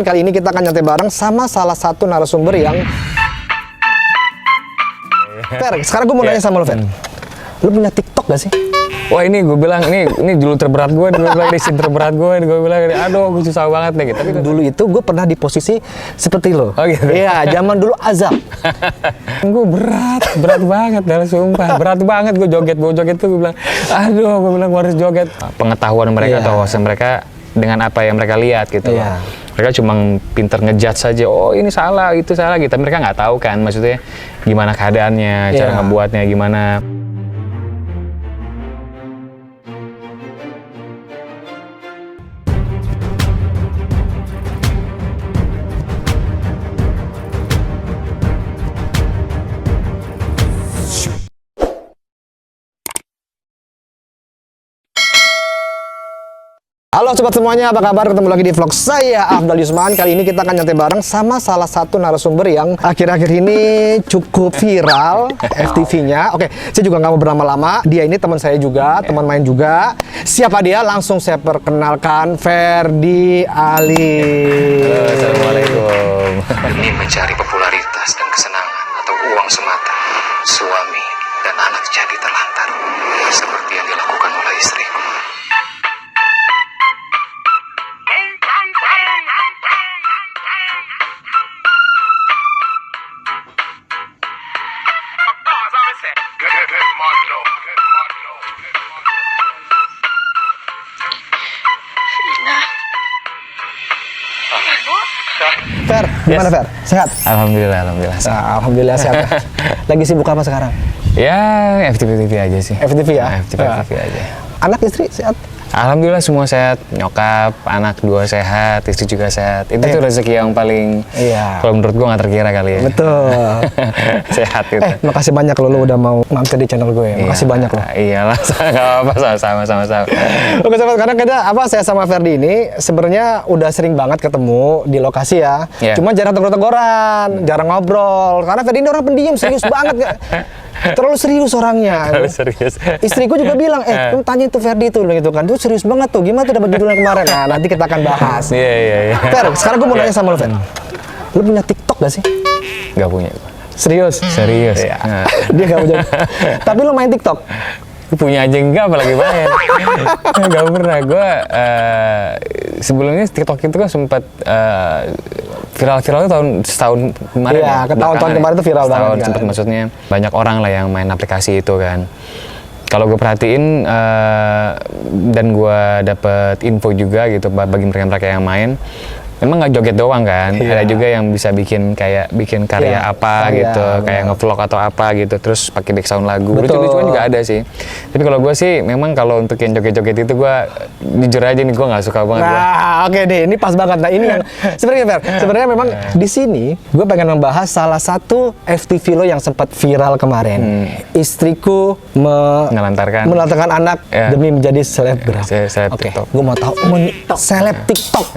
Kali ini kita akan nyantai bareng sama salah satu narasumber yang Fer, sekarang gue mau nanya sama lo, Fer. Lo punya TikTok gak sih? Wah, ini gue bilang ini dulu terberat gue bilang ini scene terberat gue bilang aduh gue susah banget nih gitu. Tapi dulu itu gue pernah di posisi seperti lo. Oh gitu. Iya, zaman dulu azab. Gue berat banget dah, sumpah. Berat banget gue joget tuh gue bilang aduh, gue bilang gue harus joget. Pengetahuan mereka atau wawasan mereka dengan apa yang mereka lihat gitu. Mereka cuma pinter ngejudge saja, oh ini salah, itu salah gitu. Mereka nggak tahu kan maksudnya gimana keadaannya, cara ngebuatnya gimana. Halo sobat semuanya, apa kabar? Ketemu lagi di vlog saya, Afdal Yusman. Kali ini kita akan nyantai bareng sama salah satu narasumber yang akhir-akhir ini cukup viral, FTV-nya. Oke, saya juga nggak mau berlama-lama. Dia ini teman saya juga, teman main juga. Siapa dia? Langsung saya perkenalkan, Ferdi Ali. Halo, assalamualaikum. Demi mencari popularitas dan kesenangan atau uang semata, suami dan anak jadi terlantar, seperti yang dilakukan oleh istriku. Fer, gimana Fer? Sehat? Alhamdulillah. Nah, alhamdulillah sehat. Lagi sibuk apa sekarang? Ya, FTV aja sih. FTV ya? FTV aja. Anak istri sehat? Alhamdulillah semua sehat, nyokap, anak 2 sehat, istri juga sehat. Itu tuh rezeki yang paling, kalau menurut gua nggak terkira kali ya. Betul. Sehat itu. Makasih banyak lo udah mau mampir di channel gue ya. Makasih banyak lo. Iyalah, nggak apa-apa, sama-sama. Oke sobat, karena saya sama Ferdi ini sebenarnya udah sering banget ketemu di lokasi ya. Cuma jarang tegur-teguran, jarang ngobrol. Karena Ferdi ini orang pendiam, serius banget. Terlalu serius orangnya. Terlalu serius. Istriku juga bilang, lu tanya itu Ferdi tuh gitu kan. Tuh serius banget tuh. Gimana tuh dapat judulnya kemarin? Nah, nanti kita akan bahas. Iya. Fer, sekarang gue mau nanya sama lu, Fer. Lu punya TikTok gak sih? Gak punya. Serius? Serius. Iya. Dia gak punya. Tapi lu main TikTok? Punya aja enggak, apalagi main. Gak pernah. Gue sebelumnya TikTok itu kan sempat viral setahun kemarin. Iya, tahun kemarin itu viral banget. Setahun sempat, maksudnya banyak orang lah yang main aplikasi itu kan. Kalau gue perhatiin dan gue dapet info juga gitu bagi mereka yang main, memang nggak joget doang kan, ada juga yang bisa bikin karya apa gitu, kayak ngevlog atau apa gitu, terus pakai background lagu, lucu-lucuan juga ada sih. Tapi kalau gue sih memang kalau untuk yang joget-joget itu gue jujur aja nih, gue nggak suka banget. Nah, oke deh, ini pas banget. Nah ini yang sebenarnya memang di sini gue pengen membahas salah satu FTV lo yang sempat viral kemarin. Istriku menelantarkan anak demi menjadi selebgram. Oke, gue mau tahu seleb TikTok.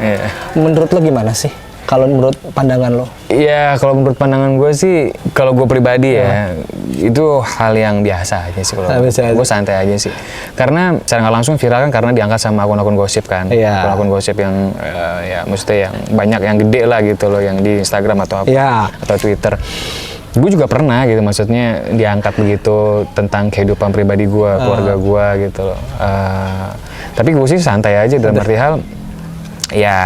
Menurut lo gimana sih? Kalau menurut pandangan lo? Iya, kalau menurut pandangan gue sih, kalau gue pribadi ya, itu hal yang biasa aja sih. Kalau gue santai aja sih. Karena secara nggak langsung viral kan karena diangkat sama akun-akun gosip kan. Akun-akun gosip yang maksudnya yang banyak, yang gede lah gitu loh, yang di Instagram atau apa, atau Twitter. Gue juga pernah gitu, maksudnya diangkat begitu tentang kehidupan pribadi gue, keluarga gue gitu loh. Tapi gue sih santai aja dalam arti hal, ya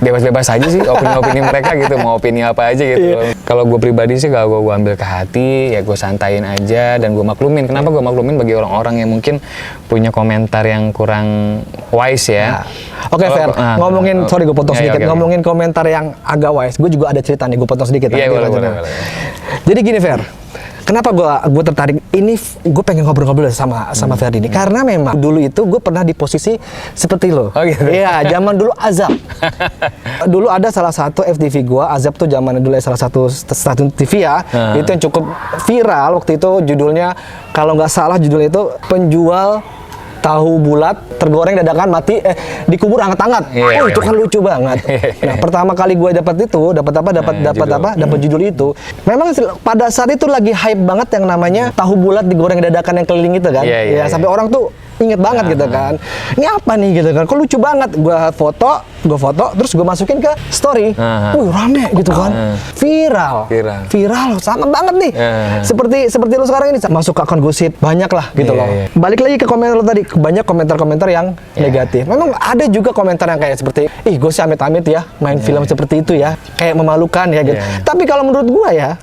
bebas-bebas aja sih opini-opini mereka gitu, mau opini apa aja gitu. Kalau gue pribadi sih kalau gue ambil ke hati, ya gue santain aja dan gue maklumin. Kenapa gue maklumin? Bagi orang-orang yang mungkin punya komentar yang kurang wise ya. Oke, Fer, ngomongin, sorry gue potong sedikit, ngomongin komentar yang agak wise, gue juga ada cerita nih, gue potong sedikit. Iya, boleh. Jadi gini, Fer, kenapa gue tertarik ini? Gue pengen ngobrol-ngobrol sama Ferdi ini karena memang dulu itu gue pernah di posisi seperti lo. Oh gitu. Iya, zaman dulu azab. Dulu ada salah satu FTV gue, azab tuh zaman dulu salah satu stasiun TV ya. Itu yang cukup viral waktu itu, judulnya kalau nggak salah judulnya itu penjual tahu bulat tergoreng dadakan mati dikubur hangat-hangat. Itu kan lucu banget. Nah, pertama kali gue dapat judul itu. Memang pada saat itu lagi hype banget yang namanya tahu bulat digoreng dadakan yang keliling itu kan. Sampai orang tuh inget banget gitu kan. Ini apa nih gitu kan. Kok lucu banget. Gue foto gue foto, terus gue masukin ke story. Rame gitu kan. Viral, sama banget nih. Seperti lu sekarang ini, masuk ke akun gosip, banyak lah gitu loh. Balik lagi ke komentar lo tadi, banyak komentar-komentar yang negatif. Memang ada juga komentar yang kayak seperti, ih gue sih amit-amit ya, main film seperti itu ya, kayak memalukan ya gitu. Tapi kalau menurut gue ya,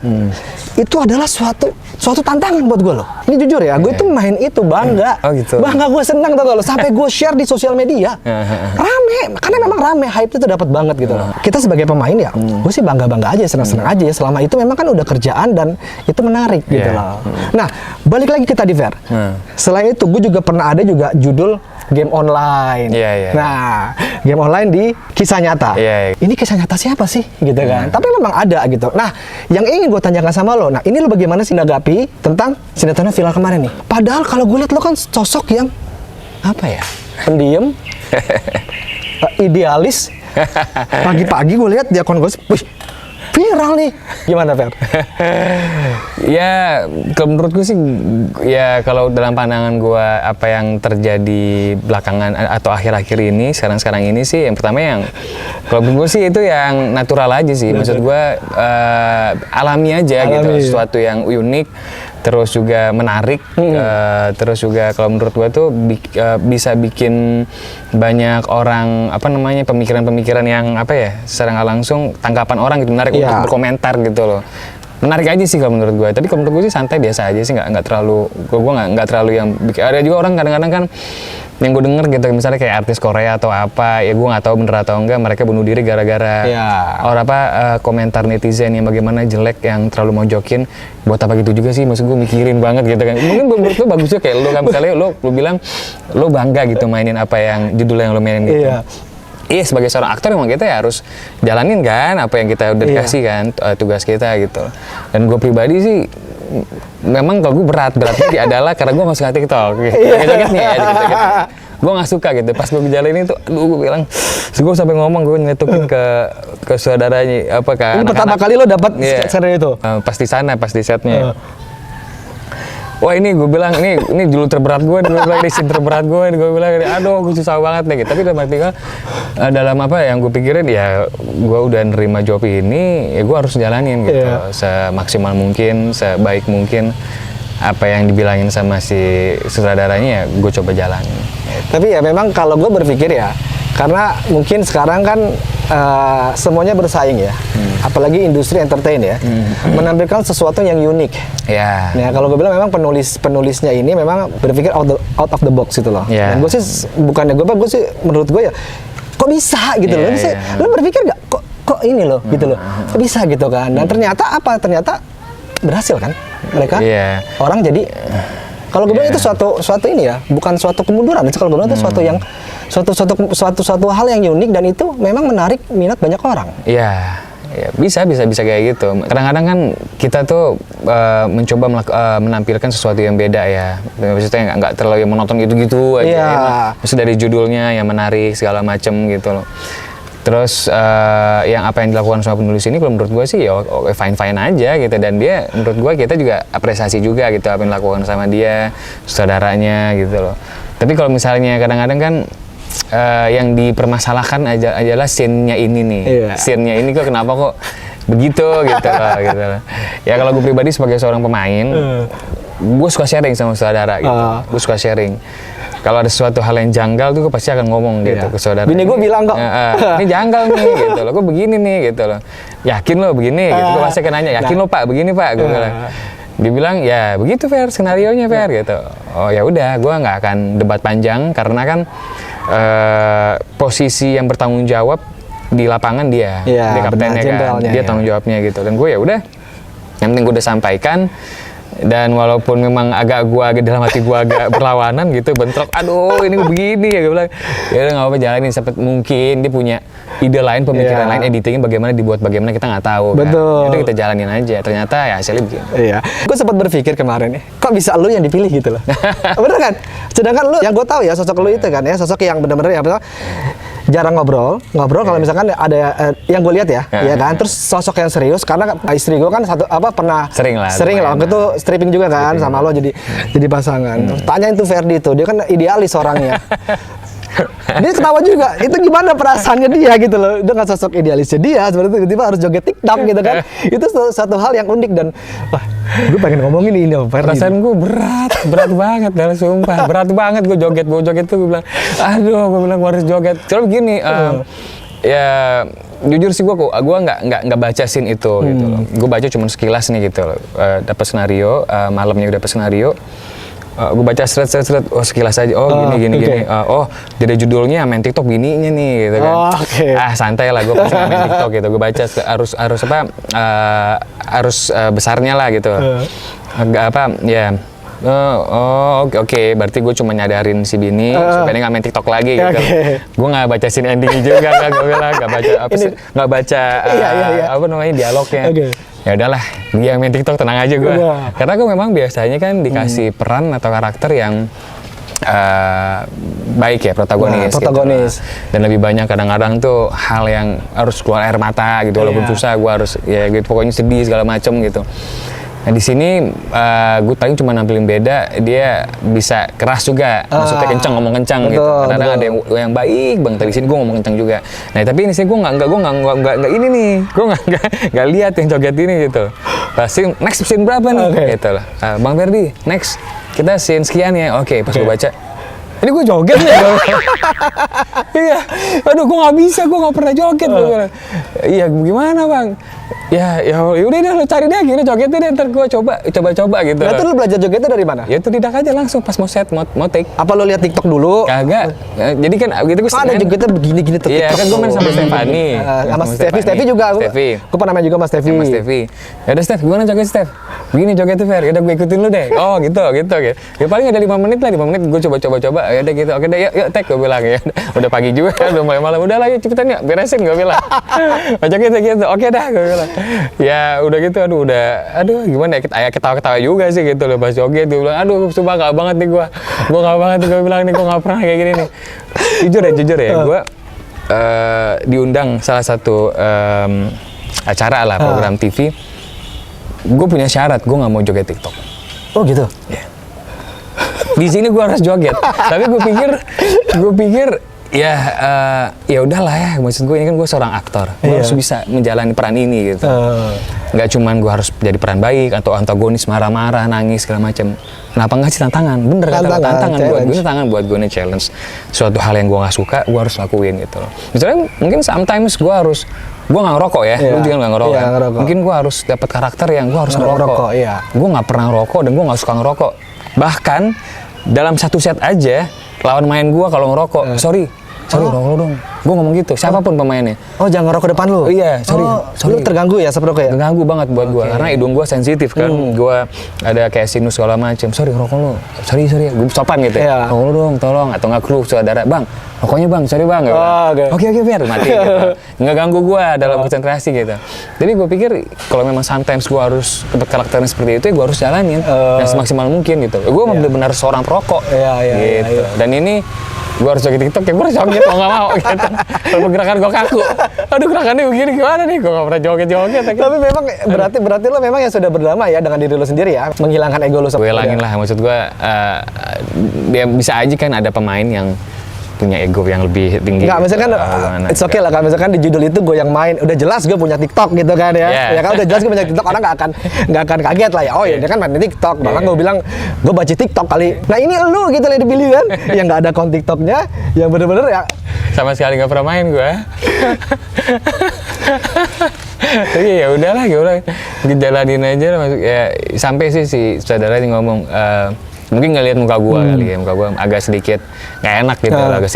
itu adalah suatu tantangan buat gue loh. Ini jujur ya, gue itu main itu bangga. Bangga, gue senang tau lo. Sampai gue share di sosial media. Rame, karena memang rame, hype itu dapat banget gitu loh. Kita sebagai pemain ya, gue sih bangga-bangga aja, senang-senang aja ya. Selama itu memang kan udah kerjaan dan itu menarik gitu loh. Nah, balik lagi ke tadi Fer. Selain itu, gue juga pernah ada juga judul game online. Nah, game online di kisah nyata. Ini kisah nyata siapa sih gitu kan? Tapi memang ada gitu. Nah, yang ingin gue tanyakan sama lo, nah ini lo bagaimana sih nanggapi tentang sinetron viral kemarin nih? Padahal kalau gue lihat lo kan sosok yang apa ya? Pendiam, idealis. Pagi-pagi gue lihat di akun gue, wih, viral nih. Gimana Fer? Ya, kalau menurutku sih, ya kalau dalam pandangan gue apa yang terjadi belakangan atau akhir-akhir ini, sekarang ini sih, yang pertama yang kalau menurut gue sih itu yang natural aja sih. Maksud gue alami aja gitu, sesuatu yang unik, terus juga menarik, terus juga kalau menurut gue tuh bisa bikin banyak orang pemikiran-pemikiran yang secara nggak langsung tanggapan orang gitu menarik untuk berkomentar gitu loh. Menarik aja sih kalau menurut gue. Tapi kalau menurut gue sih santai biasa aja sih, nggak terlalu, gue nggak terlalu yang ada juga orang kadang-kadang kan yang gue denger gitu, misalnya kayak artis Korea atau apa, ya gue nggak tahu bener atau enggak, mereka bunuh diri gara-gara komentar netizen yang bagaimana jelek, yang terlalu mojokin. Buat apa gitu juga sih, maksud gue mikirin banget gitu kan. Mungkin menurut lo bagusnya kayak lo kan, misalnya lo bilang lo bangga gitu mainin apa yang judul yang lo mainin gitu. Iya, sebagai seorang aktor memang kita ya harus jalanin kan apa yang kita udah dikasih kan, tugas kita gitu. Dan gue pribadi sih memang kalau gue beratnya adalah karena gue masuk ke TikTok gitu. Jogetnya ya gitu. Gue nggak suka gitu. Pas gue ngejalanin itu, gue bilang, gue sampai ngomong, gue nyetukin ke saudaranya ini pertama kali lo dapat share itu? Pas di setnya. Wah ini gue bilang ini judul terberat gue bilang ini scene terberat gue bilang aduh gue susah banget nih gitu. Tapi dalam apa yang gue pikirin ya gue udah nerima job ini ya gue harus jalanin gitu semaksimal mungkin, sebaik mungkin apa yang dibilangin sama si sutradaranya ya gue coba jalanin gitu. Tapi ya memang kalau gue berpikir ya, karena mungkin sekarang kan semuanya bersaing ya, apalagi industri entertain ya, menampilkan sesuatu yang unik. Nah kalau gue bilang memang penulisnya ini memang berpikir out of the box gitu loh. Dan gue sih gue sih menurut gue ya, kok bisa gitu loh, bisa, lo berpikir nggak kok ini loh gitu loh, kok bisa gitu kan? Dan ternyata berhasil kan mereka, orang jadi. Kalau gue bilang itu suatu ini ya, bukan suatu kemunduran. Kalau gue bilang itu suatu hal yang unik dan itu memang menarik minat banyak orang. Iya, bisa kayak gitu. Kadang-kadang kan kita tuh mencoba menampilkan sesuatu yang beda ya. Maksudnya nggak terlalu yang menonton gitu-gitu aja. Maksudnya dari judulnya yang menarik segala macem gitu loh. Terus yang apa yang dilakukan sama penulis ini kalau menurut gue sih ya fine aja gitu, dan dia menurut gue kita juga apresiasi juga gitu apa yang dilakukan sama dia, saudaranya gitu loh. Tapi kalau misalnya kadang-kadang kan yang dipermasalahkan adalah scene-nya ini nih. Scene-nya ini kok kenapa kok begitu gitu loh. Ya kalau gue pribadi sebagai seorang pemain, gue suka sharing sama saudara gitu. Gue suka sharing. Kalau ada sesuatu hal yang janggal tuh gue pasti akan ngomong gitu ke saudara. Bini gue bilang kok, ini janggal nih gitu loh, gue begini nih gitu loh. Yakin lo begini gitu, gue pasti akan nanya, yakin lo pak begini pak, gue bilang. Dia bilang ya begitu Fer, skenarionya Fer gitu. Oh ya udah, gue nggak akan debat panjang karena kan posisi yang bertanggung jawab di lapangan dia kaptennya kan, dia tanggung jawabnya gitu. Dan gue ya udah, yang penting gue udah sampaikan. Dan walaupun memang agak dalam hati gue agak berlawanan gitu, bentrok, aduh ini begini ya, gue bilang ya udah nggak apa-apa jalanin, sampai mungkin dia punya ide lain, pemikiran lain, editingnya bagaimana kita nggak tahu. Betul. Kan? Jadi kita jalanin aja, ternyata ya hasilnya begini. Gue sempat berpikir kemarin nih, kok bisa lu yang dipilih gitu loh. Bener kan? Sedangkan lu yang gue tahu ya sosok lu itu kan ya, sosok yang benar-benar ya jarang ngobrol kalau misalkan ada yang gue lihat ya kan, terus sosok yang serius karena istri gue kan pernah sering lah waktu itu stripping juga kan sama lo jadi pasangan. Tanyain tuh Ferdi tuh, dia kan idealis orangnya. Dia ketawa juga. Itu gimana perasaannya dia gitu loh. Dengan sosok idealisnya dia seperti itu tiba-tiba harus joget TikTok gitu kan. Itu satu hal yang unik dan wah, gue pengen ngomongin ini perasaan gue berat banget dah, sumpah. Berat banget gue joget tuh gue bilang, aduh, gue bilang gue harus joget. Coba begini, ya jujur sih gue nggak baca scene itu gitu loh. Gue baca cuma sekilas nih gitu loh. Dapat skenario, malamnya udah dapat skenario. Gue baca seret, oh sekilas aja, oh gini, oh dari judulnya main TikTok gininya nih gitu kan. Santai lah, gue pasti main TikTok gitu. Gue baca harus besarnya lah gitu. Oke, berarti gue cuma nyadarin si Bini supaya dia nggak main TikTok lagi gitu. Gue nggak baca scene endingnya juga, gue bilang nggak baca apa namanya dialognya. Ya udahlah, dia main TikTok tenang aja gue. Karena gue memang biasanya kan dikasih peran atau karakter yang baik ya, protagonis. Gitu. Dan lebih banyak kadang-kadang tuh hal yang harus keluar air mata gitu, walaupun susah gue harus ya gitu, pokoknya sedih segala macem gitu. Nah di sini gue paling cuma nampilin beda, dia bisa keras juga, maksudnya ngomong kencang gitu. Kadang-kadang ada yang baik bang, tapi di sini gue ngomong kencang juga. Nah tapi ini sih gue nggak ini nih, gue nggak lihat yang joget ini gitu. Pasti next scene berapa nih? Gitu lah. Bang Ferdi, next kita scene sekian ya. Oke, pas gue baca, ini gue joget nih. Iya, aduh gue nggak bisa, gue nggak pernah joget. Iya, gimana bang? Ya udah deh, lo cari deh gini jogetnya deh, ntar gue coba gitu. Nah, itu lo belajar jogetnya dari mana? Ya itu tidak aja langsung pas mau set, mau take. Apa lo lihat TikTok dulu? Kagak. Jadi kan gitu gue ada jogetnya begini tuh. Iya kan gue main sama Stefani. Sama Steffi juga. Gue pernah main juga sama Steffi. Ya udah Steph, gimana joget Steph? Begini jogetnya Fer, ya udah gue ikutin lu deh. Oh gitu. Ya paling ada 5 menit gue coba. Ya udah gitu. Oke deh, yuk take, gue bilang ya. Udah pagi juga, udah mulai malam. Udah lah, cepetan ya, beresin gue bilang. Joget gitu. Oke dah, gue bilang. Ya udah gitu, aduh gimana ya, ketawa-ketawa juga sih gitu loh pas joget. Gue bilang, aduh sumpah gak banget nih gue gak banget nih, gue bilang nih gue gak pernah kayak gini nih. Jujur ya, gue diundang salah satu acara lah, program TV. Gue punya syarat, gue gak mau joget TikTok. Oh gitu? Ya. Di sini gue harus joget, tapi gue pikir ya udahlah ya, maksud gue ini kan gue seorang aktor, gue harus bisa menjalani peran ini gitu. Nggak cuman gue harus jadi peran baik atau antagonis marah-marah, nangis segala macam. Kenapa nggak sih tantangan? Bener kata lo, tantangan buat gue nih challenge. Suatu hal yang gue nggak suka, gue harus lakuin gitu loh. Misalnya mungkin sometimes gue nggak ngerokok ya, lu juga nggak ngerokok. Mungkin gue harus dapat karakter yang gue harus ngerokok. Gue nggak pernah ngerokok dan gue nggak suka ngerokok. Bahkan dalam satu set aja lawan main gue kalau ngerokok, sorry rokok dong. Gue ngomong gitu, siapapun pemainnya. Oh jangan ngerokok depan lu? Iya, sorry. Lu terganggu ya seperti ya? Terganggu banget buat gue, karena hidung gue sensitif kan. Gue ada kayak sinus segala macam. Sorry rokok lu, sorry. Gue sopan gitu ya. Rokok lu dong, tolong. Atau nggak kru saudara, bang. Rokoknya bang, sorry bang. Oke, biar mati gitu. Nggak ganggu gue dalam konsentrasi gitu. Jadi gue pikir kalau memang sometimes gue harus dapat karakternya seperti itu, gue harus jalanin dan semaksimal mungkin gitu. Gue benar-benar seorang perokok gitu. Dan ini gue harus joget TikTok, ya gue harus joget mau nggak mau gitu. Kalau gerakan gue kaku, aduh gerakannya begini gimana nih, gue nggak pernah joget. Tapi memang berarti lo memang yang sudah berdamai ya dengan diri lo sendiri ya, menghilangkan ego lo. Gue hilangin lah, maksud gue dia bisa aja kan ada pemain yang punya ego yang lebih tinggi. Nggak, misalkan it's okay lah, misalkan di judul itu gue yang main, udah jelas gue punya TikTok gitu kan ya. Ya kan udah jelas gue punya TikTok, orang nggak akan kaget lah ya. Oh ya dia kan main di TikTok, bahkan gue bilang gue baca TikTok kali. Nah ini lu gitu lah dipilih kan, yang nggak ada akun TikToknya, yang bener-bener ya. Sama sekali nggak pernah main gue. Tapi ya udahlah, jalanin aja lah. Ya sampai sih si saudara ini ngomong. Mungkin nggak lihat muka gue kali ya, muka gue agak sedikit nggak enak gitu, agak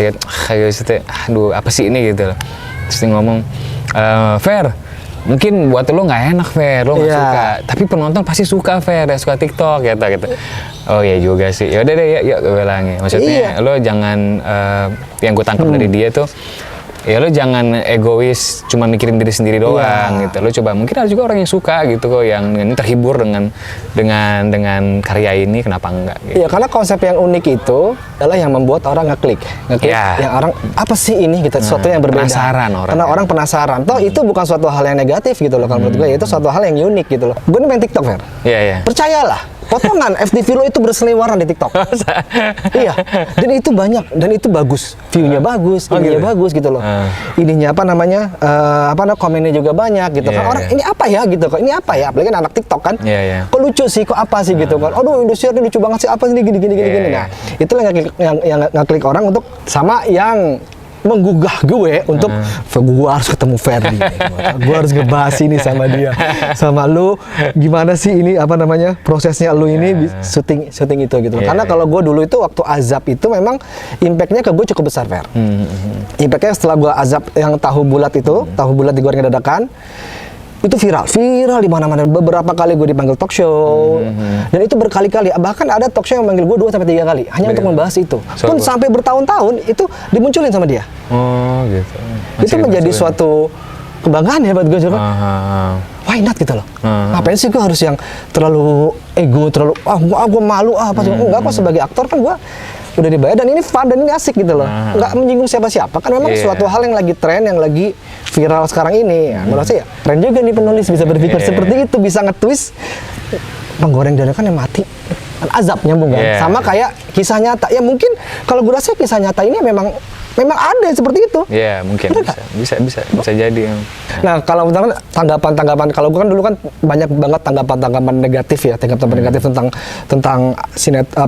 sedikit, aduh apa sih ini gitu. Terus dia ngomong, Fer, mungkin buat lo nggak enak Fer, lo nggak suka, tapi penonton pasti suka Fer, ya suka TikTok gitu. Oh iya juga sih, ya udah deh, yuk gue bilangin. Maksudnya lo jangan, yang gue tangkap dari dia tuh, ya lo jangan egois cuma mikirin diri sendiri doang gitu. Lo coba, mungkin ada juga orang yang suka gitu kok, yang terhibur dengan karya ini, kenapa enggak gitu. Iya, karena konsep yang unik itu adalah yang membuat orang ngeklik. Yang orang apa sih ini gitu, sesuatu yang berbeda. Penasaran orang. Karena orang penasaran. Toh itu bukan suatu hal yang negatif gitu loh kalau menurut gue, itu suatu hal yang unik gitu loh. Gue nih main TikTok, Fer. Iya. Percayalah, potongan FTV lo itu berseliweran di TikTok. Iya, dan itu banyak, dan itu bagus, view-nya bagus, ininya bagus gitu loh. Ininya apa namanya, komennya juga banyak gitu kan. Orang ini apa ya gitu kok, ini apa ya, apalagi kan anak TikTok kan. Kok lucu sih, kok apa sih gitu kan. Aduh, Indosiar ini lucu banget sih, apa sih gini. Nah, itulah yang ngeklik orang untuk sama yang menggugah gue untuk gue harus ketemu Ferdi, gue harus ngebahas ini sama dia, sama lu gimana sih ini apa namanya prosesnya lu ini syuting itu gitu. Karena kalau gue dulu itu waktu Azab itu memang impactnya ke gue cukup besar, Fer. Impactnya setelah gue Azab yang tahu bulat itu, tahu bulat digoreng dadakan, itu viral di mana-mana. Beberapa kali gue dipanggil talk show, dan itu berkali-kali. Bahkan ada talk show yang manggil gue 2-3 kali hanya untuk membahas itu. Pun sampai bertahun-tahun itu dimunculin sama dia. Oh, gitu. Itu menjadi suatu kebanggaan ya buat gue juga. Why not gitu loh. Ngapain sih gue harus yang terlalu ego, terlalu gue malu apa sih? Enggak, kok sebagai aktor kan gue udah dibayar dan ini fun dan ini asik gitu loh. Nggak menyinggung siapa-siapa kan, memang suatu hal yang lagi tren, yang lagi viral sekarang ini. Menurut saya tren juga nih penulis bisa berpikir seperti itu, bisa nge-twist penggoreng dadakan yang mati. Kan Azab nyambung kan. Sama kayak kisah nyata. Ya mungkin kalau gue rasa kisah nyata ini memang ada seperti itu. Mungkin bisa jadi. Nah, kalau misalkan tanggapan kalau gue kan dulu kan banyak banget tanggapan negatif ya, tanggapan negatif tentang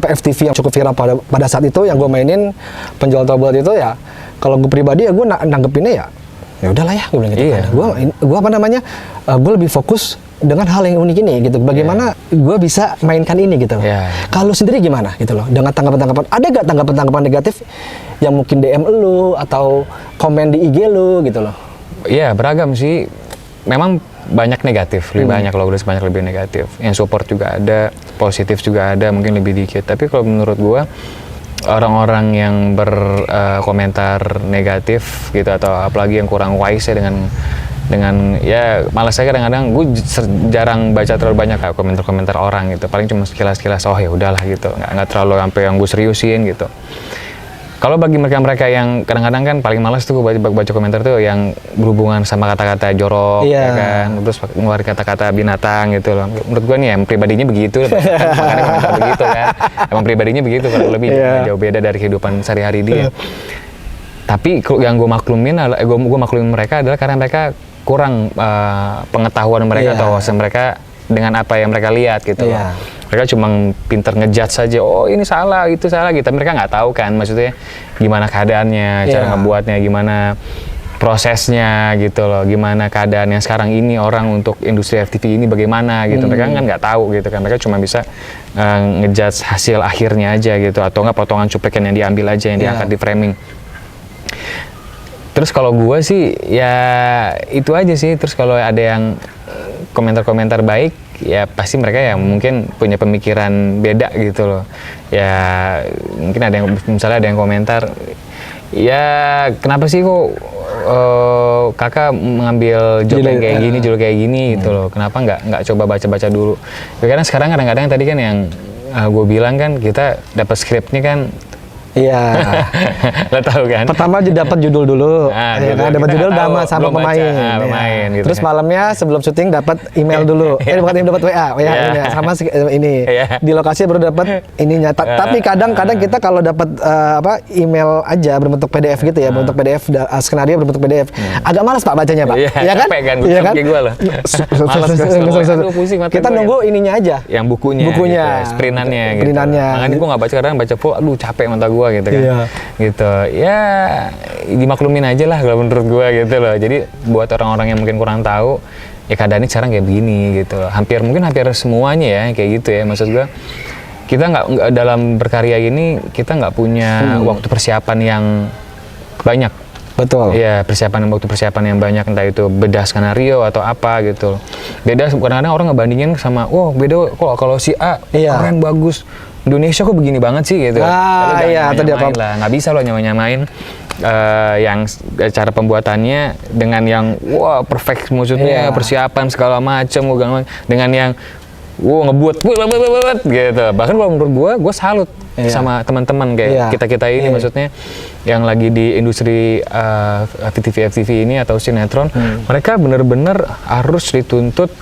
FTV yang cukup viral pada saat itu yang gue mainin, penjual tablet itu ya. Kalau gue pribadi ya gue nanggepinnya ya udahlah ya, gue bilang gitu. Gue apa namanya? Gue lebih fokus dengan hal yang unik ini gitu. Bagaimana gue bisa mainkan ini gitu. Kalau sendiri gimana gitu loh? Dengan tanggapan-tanggapan, ada gak tanggapan-tanggapan negatif yang mungkin DM lu atau komen di IG lu gitu loh? Iya, beragam sih. Memang banyak negatif, lebih banyak kalau udah banyak lebih negatif. Yang support juga ada, positif juga ada, mungkin lebih dikit. Tapi kalau menurut gue, orang-orang yang berkomentar negatif gitu, atau apalagi yang kurang wise ya dengan ya malas saya kadang-kadang gue jarang baca terlalu banyak komentar-komentar orang gitu, paling cuma sekilas-sekilas ya udahlah gitu, nggak terlalu sampai yang gue seriusin gitu. Kalau bagi mereka yang kadang-kadang kan paling malas tuh baca komentar tuh yang berhubungan sama kata-kata jorok ya kan, terus ngeluarin kata-kata binatang gitu loh. Menurut gue nih pribadinya begitu, makanya komentar begitu kan, emang pribadinya begitu, kalau lebih jauh beda dari kehidupan sehari-hari dia. Tapi yang gue maklumin mereka adalah karena mereka kurang pengetahuan mereka atau wawasan mereka dengan apa yang mereka lihat gitu. Mereka cuma pinter ngejudge saja, oh ini salah, itu salah gitu. Mereka nggak tahu kan, maksudnya gimana keadaannya, cara ngebuatnya, gimana prosesnya gitu loh, gimana keadaannya sekarang ini orang untuk industri FTV ini bagaimana gitu. Mereka kan nggak tahu gitu kan, mereka cuma bisa ngejudge hasil akhirnya aja gitu, atau nggak potongan cuplikan yang diambil aja, yang diangkat di framing. Terus kalau gue sih ya itu aja sih. Terus kalau ada yang komentar-komentar baik, ya pasti mereka yang mungkin punya pemikiran beda gitu loh. Ya mungkin ada yang misalnya ada yang komentar, ya kenapa sih kok kakak mengambil job yang kayak gini, judul kayak gini gitu loh. Kenapa nggak coba baca-baca dulu? Ya, karena sekarang kadang-kadang tadi kan yang gue bilang kan, kita dapat skripnya kan. Iya. Lo tahu kan? Pertama dapat judul dulu. Dapat judul sama pemain. Gitu. Terus malamnya sebelum syuting dapat email dulu. Bukan dapat WA sama ini. Di lokasi baru dapat ininya. Tapi kadang-kadang kita kalau dapat email aja berbentuk PDF gitu ya, berbentuk PDF skenario berbentuk PDF. Agak malas Pak bacanya, Pak. Iya kan? Iya kan? Gue loh. Kita nunggu ininya aja. Yang bukunya. Gitu, Sprinannya. Makanya gue nggak baca, kadang baca full, aduh capek mata gue gitu kan. Gitu. Ya dimaklumin aja lah kalau menurut gua gitu loh. Jadi buat orang-orang yang mungkin kurang tahu, ya keadaannya sekarang kayak begini gitu loh. Hampir semuanya ya kayak gitu ya. Maksud gua, kita nggak dalam berkarya ini kita nggak punya waktu persiapan yang banyak. Betul. Iya, waktu persiapan yang banyak, entah itu bedah skenario atau apa gitu. Beda kadang-kadang orang ngebandingin sama, beda kok kalau si A keren bagus. Indonesia kok begini banget sih gitu. Atau dia lah, nggak bisa lo nyamain yang cara pembuatannya dengan yang perfect, maksudnya persiapan segala macam, dengan yang ngebuat gitu. Bahkan kalau menurut gue salut sama teman-teman kayak kita ini, maksudnya yang lagi di industri FTV ini atau sinetron, mereka bener-bener harus dituntut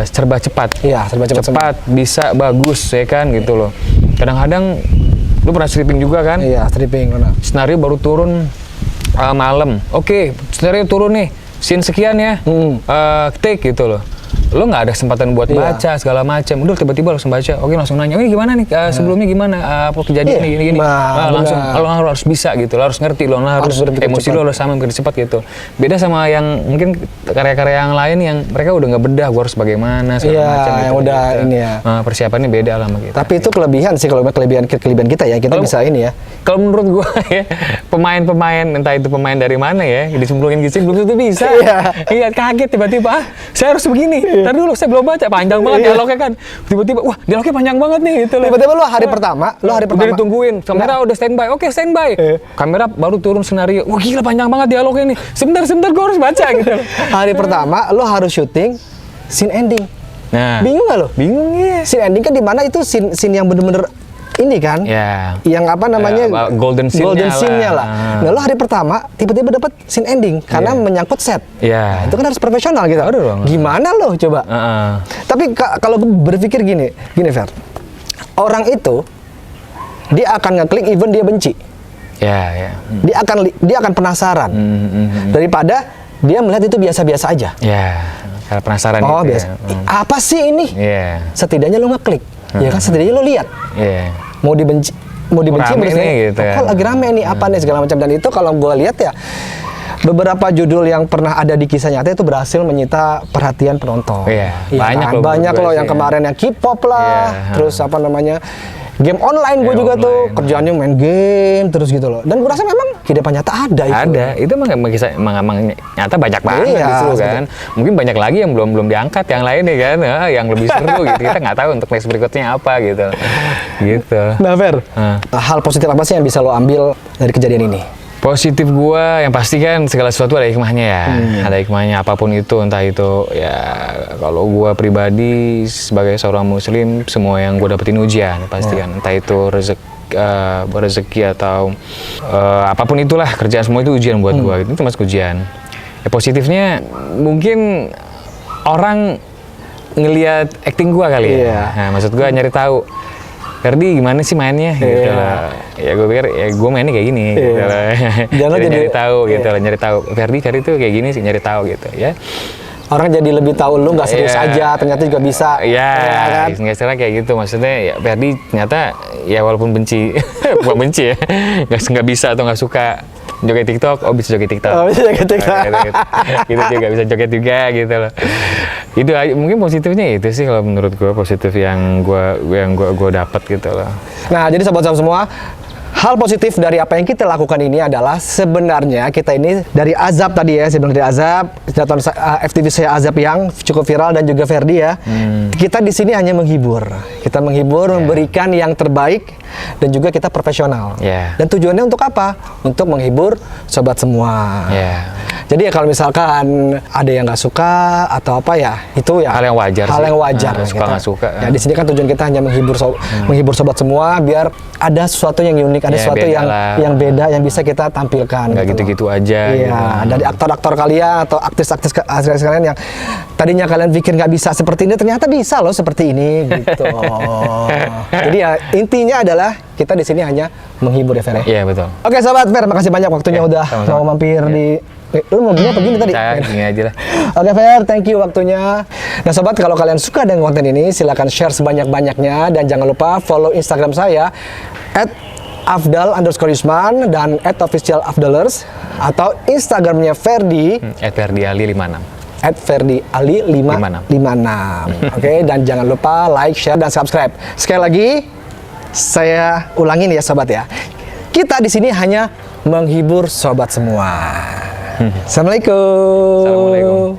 serba cepat. Iya, serba cepat. Cepat, bisa, bagus, ya kan, gitu loh. Kadang-kadang, lu pernah stripping juga kan? Iya, stripping. Benar. Senario baru turun malam. Oke, senario turun nih, scene sekian ya, take gitu loh. Lo nggak ada kesempatan buat baca segala macam. Udah tiba-tiba langsung baca. Oke, langsung nanya, ini gimana nih? Sebelumnya gimana? Apa kejadian ini? Langsung, lo harus bisa gitu. Lo harus ngerti. Lo harus emosi cepat. Lo harus sama berpikir cepat gitu. Beda sama yang mungkin karya-karya yang lain yang mereka udah nggak bedah. Gue harus bagaimana segala macam. Yang gitu, udah gitu. Ini ya. Persiapannya beda lah sama kita. Tapi itu kelebihan sih, kalau kelebihan kita ya. Kita bisa ini ya. Kalau menurut gue ya, pemain-pemain entah itu pemain dari mana ya, disembulungin gitu belum tentu bisa. Iya, kaget tiba-tiba. Saya harus begini. Ntar dulu, saya belum baca, panjang banget dialognya kan. Tiba-tiba, wah dialognya panjang banget nih gitu. Tiba-tiba lo hari pertama. Udah ditungguin, kamera udah standby. Oke, standby. Kamera baru turun senario. Wah gila, panjang banget dialognya nih. Sebentar, gue harus baca gitu. Hari pertama, lo harus syuting scene ending. Nah, bingung gak lo? Bingung ya. Scene ending kan di mana itu scene yang bener-bener ini kan, yang apa namanya golden scene-nya lah. Nah, lo hari pertama tiba-tiba dapat scene ending karena menyangkut set. Nah, itu kan harus profesional gitu. Gimana lo coba? Tapi kalau gue berpikir gini Fer, orang itu dia akan ngeklik even dia benci. Dia akan penasaran daripada dia melihat itu biasa-biasa aja. Karena penasaran. Oh gitu, biasa. Apa sih ini? Setidaknya lo ngeklik. Ya kan, setidaknya lo lihat. Mau dibenci nih, gitu kok lagi rame nih, apa nih segala macam. Dan itu kalau gue lihat ya, beberapa judul yang pernah ada di kisah nyata itu berhasil menyita perhatian penonton. Banyak loh yang kemarin yang K-pop lah, terus apa namanya, game online gue juga tuh kerjaannya main game terus gitu loh. Dan gue rasa memang kehidupan nyata ada itu. Ada, itu emang nyata banyak banget justru kan. Mungkin banyak lagi yang belum diangkat yang lain nih kan, yang lebih seru gitu. Kita nggak tahu untuk next berikutnya apa gitu. Nah Fer, hal positif apa sih yang bisa lo ambil dari kejadian ini? Positif gua yang pasti kan segala sesuatu ada hikmahnya ya. Ada hikmahnya apapun itu, entah itu ya, kalau gua pribadi sebagai seorang muslim, semua yang gua dapetin ujian pasti kan, entah itu rezeki atau apapun itulah, kerjaan semua itu ujian buat gua. Itu termasuk ujian. Ya, positifnya mungkin orang ngelihat acting gua kali ya. Nah, maksud gua nyari tahu Ferdi gimana sih mainnya gitu lah. Ya gue pikir ya gue mainnya kayak gini gitu lah. Jangan jadi nyari tahu gitu lah, nyari tahu Ferdi tuh kayak gini sih, nyari tahu gitu ya. Orang jadi lebih tahu lu nggak serius aja, ternyata juga bisa. Kan? Nggak salah kayak gitu, maksudnya ya Ferdi ternyata ya walaupun benci, bukan benci ya, nggak bisa atau nggak suka joget TikTok, bisa joget TikTok. Bisa joget TikTok. Gitu juga bisa joget juga gitu loh. Itu mungkin positifnya itu sih kalau menurut gue, positif yang gue dapat gitu loh. Nah, jadi sobat-sobat semua, hal positif dari apa yang kita lakukan ini adalah sebenarnya kita ini dari Azab tadi ya, saya bilang dari Azab, sinetron FTV saya Azab yang cukup viral dan juga Ferdi ya. Kita di sini hanya menghibur. Kita menghibur, memberikan yang terbaik dan juga kita profesional. Dan tujuannya untuk apa? Untuk menghibur sobat semua. Jadi ya kalau misalkan ada yang nggak suka atau apa ya, itu ya hal yang wajar. Hal yang wajar. Suka nggak suka. Ya di sini kan tujuan kita hanya menghibur sobat semua, biar ada sesuatu yang unik, ada sesuatu yang beda yang bisa kita tampilkan. Nggak gitu-gitu aja. Dari aktor-aktor kalian atau artis-artis kalian yang tadinya kalian pikir nggak bisa seperti ini, ternyata bisa loh seperti ini gitu. Jadi ya intinya adalah kita di sini hanya menghibur ya Fer. Iya betul. Oke sobat Fer, makasih banyak waktunya udah mau mampir di. Lu mau gini apa gini tadi? Saya gini aja lah. Oke Fer, thank you waktunya. Nah sobat, kalau kalian suka dengan konten ini, silakan share sebanyak-banyaknya dan jangan lupa follow Instagram saya @afdal_yusman dan @officialafdalers atau Instagramnya Ferdi @ferdiali56. @ferdiali56. Oke, dan jangan lupa like, share dan subscribe. Sekali lagi saya ulangin ya sobat ya. Kita di sini hanya menghibur sobat semua. Assalamualaikum.